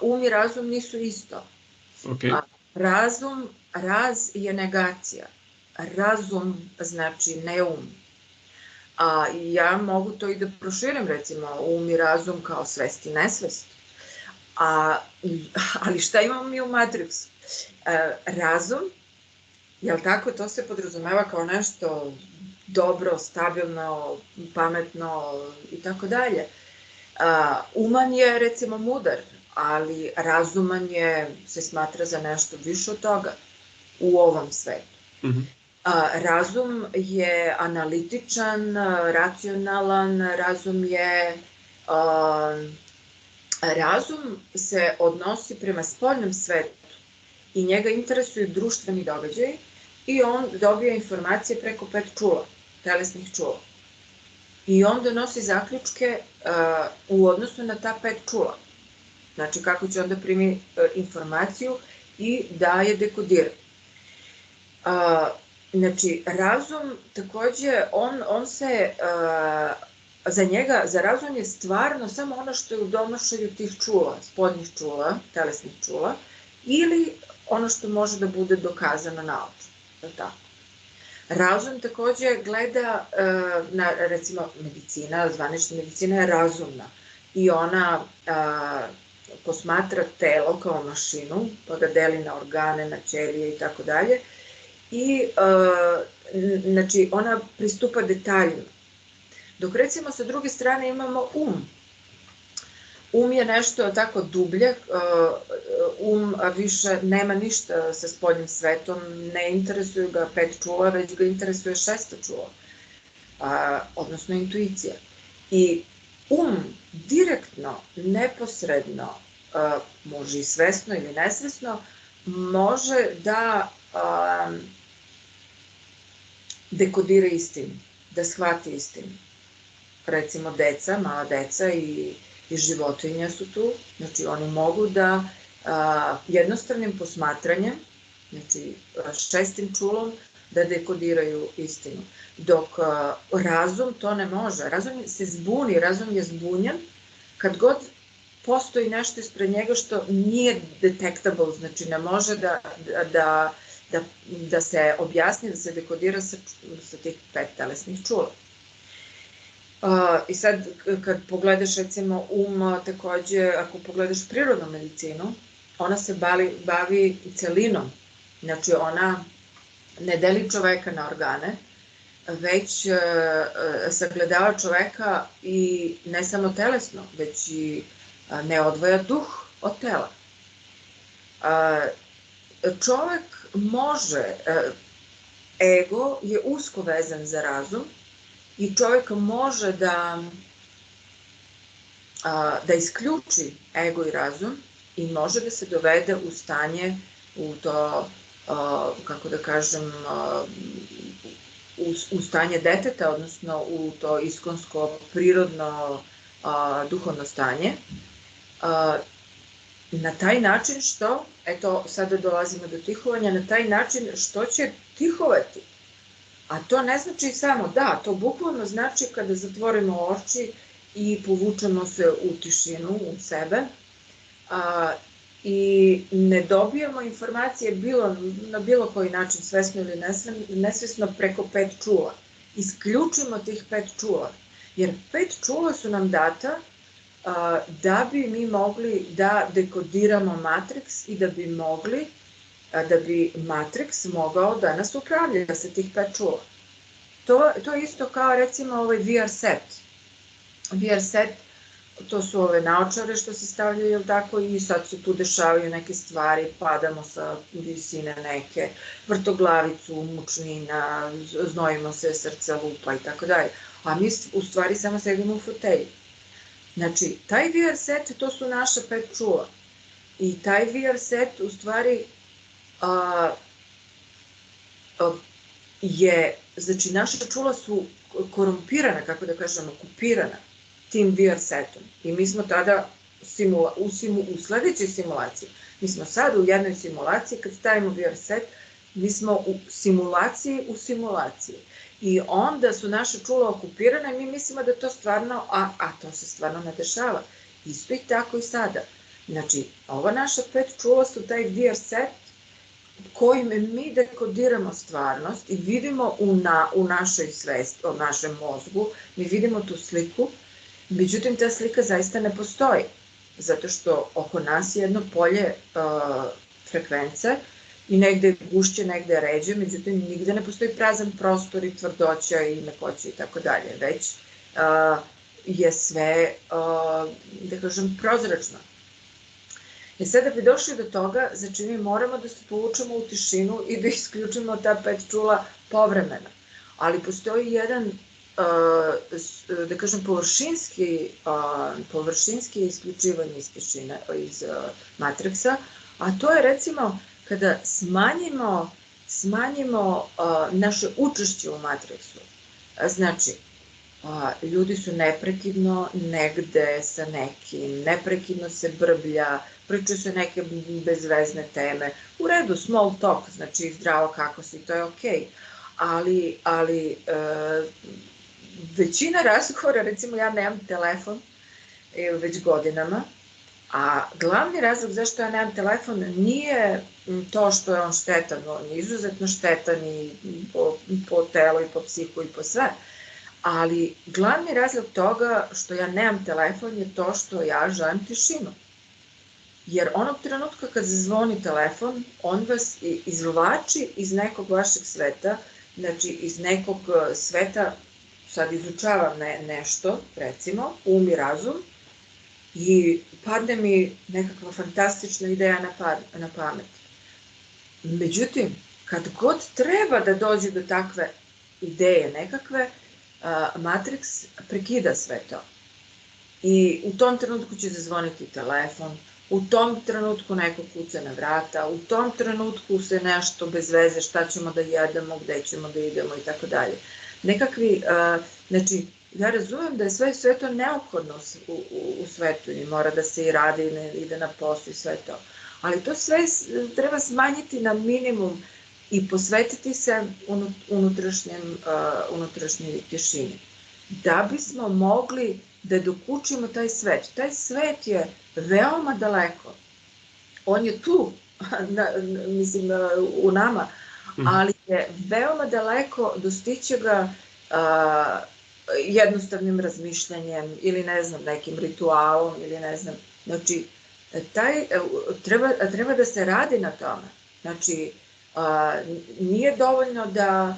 Um i razum nisu isto. Raz je negacija. Razum znači ne um. Ja mogu to i da proširim, recimo, um i razum kao svest i nesvest. Ali šta imamo mi u Matrixu? Razum, jel tako, to se podrazumeva kao nešto dobro, stabilno, pametno i tako dalje. Uman je, recimo, mudar, ali razuman se smatra za nešto više od toga u ovom svetu. Razum je analitičan, racionalan, razum se odnosi prema spoljnom svetu i njega interesuju društveni događaji i on dobija informacije preko 5 čula, telesnih čula. I on donosi zaključke u odnosu na ta 5 čula. Znači, kako će onda primi informaciju i da je dekodira. Znači, razum takođe, on se, za razum je stvarno samo ono što je u domašaju tih čula, spodnjih čula, telesnih čula, ili ono što može da bude dokazano naučno. Razum takođe gleda, recimo, medicina, zvanična medicina je razumna i ona posmatra telo kao mašinu, pa ga deli na organe, na ćelije i tako dalje. I, znači, ona pristupa detaljima. Dok, recimo, sa druge strane imamo um. Um je nešto tako dublje, više nema ništa sa spoljnim svetom, ne interesuju ga 5 čula, već ga interesuje 600 čula, odnosno intuicija. I direktno, neposredno, može i svesno ili nesvesno, može da dekodira istinu, da shvati istinu. Recimo, mala deca i životinja su tu, znači oni mogu da jednostavnim posmatranjem, znači 6. čulom, da dekodiraju istinu. Dok razum to ne može. Razum se zbuni, razum je zbunjen kad god postoji nešto ispred njega što nije detectable, znači ne može da se objasni, da se dekodira sa tih 5 telesnih čula. I sad, kad pogledaš, recimo, takođe, ako pogledaš prirodnu medicinu, ona se bavi celinom. Znači, ona ne deli čoveka na organe, već sagledava čoveka i ne samo telesno, već i ne odvaja duh od tela. Čovek može, ego je usko vezan za razum i čovek može da isključi ego i razum i može da se dovede u stanje, u to, kako da kažem, u stanje deteta, odnosno u to iskonsko, prirodno, duhovno stanje, na taj način što, eto, sada dolazimo do tihovanja, na taj način što će tihovati. A to ne znači samo, to bukvalno znači kada zatvorimo oči i povučemo se u tišinu, u sebe, i ne dobijemo informacije na bilo koji način, svesno ili nesvesno, preko 5 čula. Isključimo tih 5 čula, jer 5 čula su nam data da bi mi mogli da dekodiramo Matrix i da bi Matrix mogao da nas upravlja sa tih 5 čula. To je isto kao, recimo, ovaj VR set. VR set, to su ove naočare što se stavljaju, jel tako, i sad se tu dešavaju neke stvari, padamo sa visine neke, vrtoglavicu, mučnina, znojimo se, srce lupa i tako dalje. A mi u stvari samo sedimo u fotelji. Znači, taj VR set, to su naša 5 čula. I taj VR set, u stvari, znači, naša čula su korumpirana, kako da kažem, okupirana tim VR setom. I mi smo tada u sledećoj simulaciji, mi smo sad u jednoj simulaciji, kad stavimo VR set, mi smo u simulaciji. I onda su naše čula okupirane i mi mislimo da to stvarno, a to se stvarno ne dešava. Isto i tako i sada. Znači, ova naša 5 čula su taj VR set kojim mi dekodiramo stvarnost i vidimo u našoj svesti, u našem mozgu, mi vidimo tu sliku, međutim ta slika zaista ne postoji, zato što oko nas je jedno polje frekvence i negde je gušće, negde je ređe, međutim nigde ne postoji prazan prostor i tvrdoća i mekoća i tako dalje, već je sve, da kažem, prozračno. I sad da bi došli do toga, znači mi moramo da se povučemo u tišinu i da isključimo ta 5 čula povremeno. Ali postoji jedan, da kažem, površinski isključivanje iz tišine, iz matriksa, a to je recimo kada smanjimo naše učešće u matriksu. Znači, ljudi su neprekidno negde sa nekim, neprekidno se brblja, pričaju se neke bezvezne teme. U redu, small talk, znači zdravo kako si, to je okej. Ali većina razgovora, recimo ja nemam telefon već godinama, a glavni razlog zašto ja nemam telefon nije to što je on štetan, on je izuzetno štetan i po telu i po psihu i po sve. Ali glavni razlog toga što ja nemam telefon je to što ja želim tišinu. Jer onog trenutka kad zazvoni telefon, on vas izvlači iz nekog vašeg sveta, znači iz nekog sveta, sad izučavam nešto, recimo, um i razum, i padne mi nekakva fantastična ideja na pamet. Međutim, kad god treba da dođe do takve ideje nekakve, Matrix prekida sve to. I u tom trenutku će zazvoniti telefon, u tom trenutku neko kuca na vrata, u tom trenutku se nešto bez veze, šta ćemo da jedemo, gde ćemo da idemo i tako dalje. Nekakvi, znači, ja razumem da je sve to neophodno u svetu i mora da se i radi i ide na poslu i sve to. Ali to sve treba smanjiti na minimum i posvetiti se unutrašnjoj tišini. Da bismo mogli da dokučimo taj svet. Taj svet je veoma daleko. On je tu, mislim, u nama, ali je veoma daleko, dostići ga jednostavnim razmišljanjem ili ne znam, nekim ritualom ili ne znam. Znači, treba da se radi na tome. Znači, nije dovoljno da,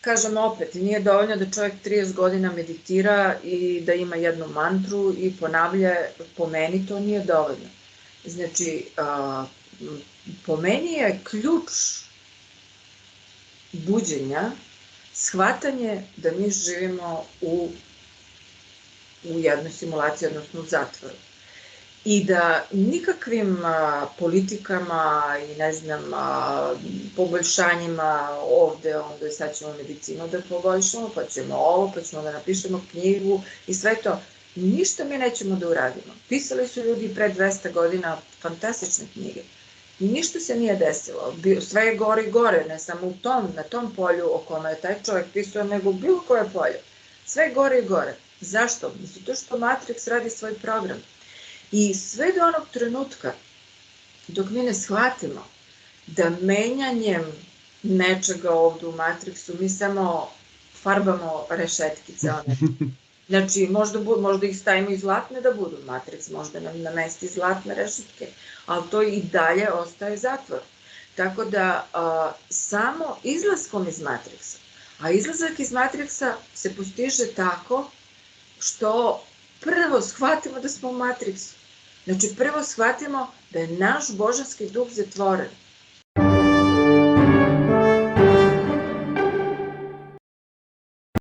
kažem opet, nije dovoljno da čovjek 30 godina meditira i da ima jednu mantru i ponavlja, po meni to nije dovoljno. Znači, po meni je ključ buđenja shvatanje da mi živimo u jednoj simulaciji, odnosno u zatvoru. I da nikakvim politikama i ne znam, poboljšanjima ovde, onda sad ćemo medicinu da poboljšamo, pa ćemo ovo, pa ćemo da napišemo knjigu i sve to. Ništa mi nećemo da uradimo. Pisali su ljudi pre 200 godina fantastične knjige. I ništa se nije desilo. Sve je gore i gore, ne samo na tom polju o kome je taj čovjek pisao, nego bilo koje polje. Sve je gore i gore. Zašto? Zato što Matrix radi svoj program. I sve do onog trenutka, dok mi ne shvatimo da menjanjem nečega ovde u Matrixu, mi samo farbamo rešetkice. Znači, možda ih stavimo i zlatne da budu Matrix, možda nam namesti zlatne rešetke, ali to i dalje ostaje zatvor. Tako da, samo izlaskom iz Matrixa, a izlazak iz Matrixa se postiže tako što prvo shvatimo da smo u Matrixu. Znači, prvo shvatimo da je naš božanski duh zatvoren.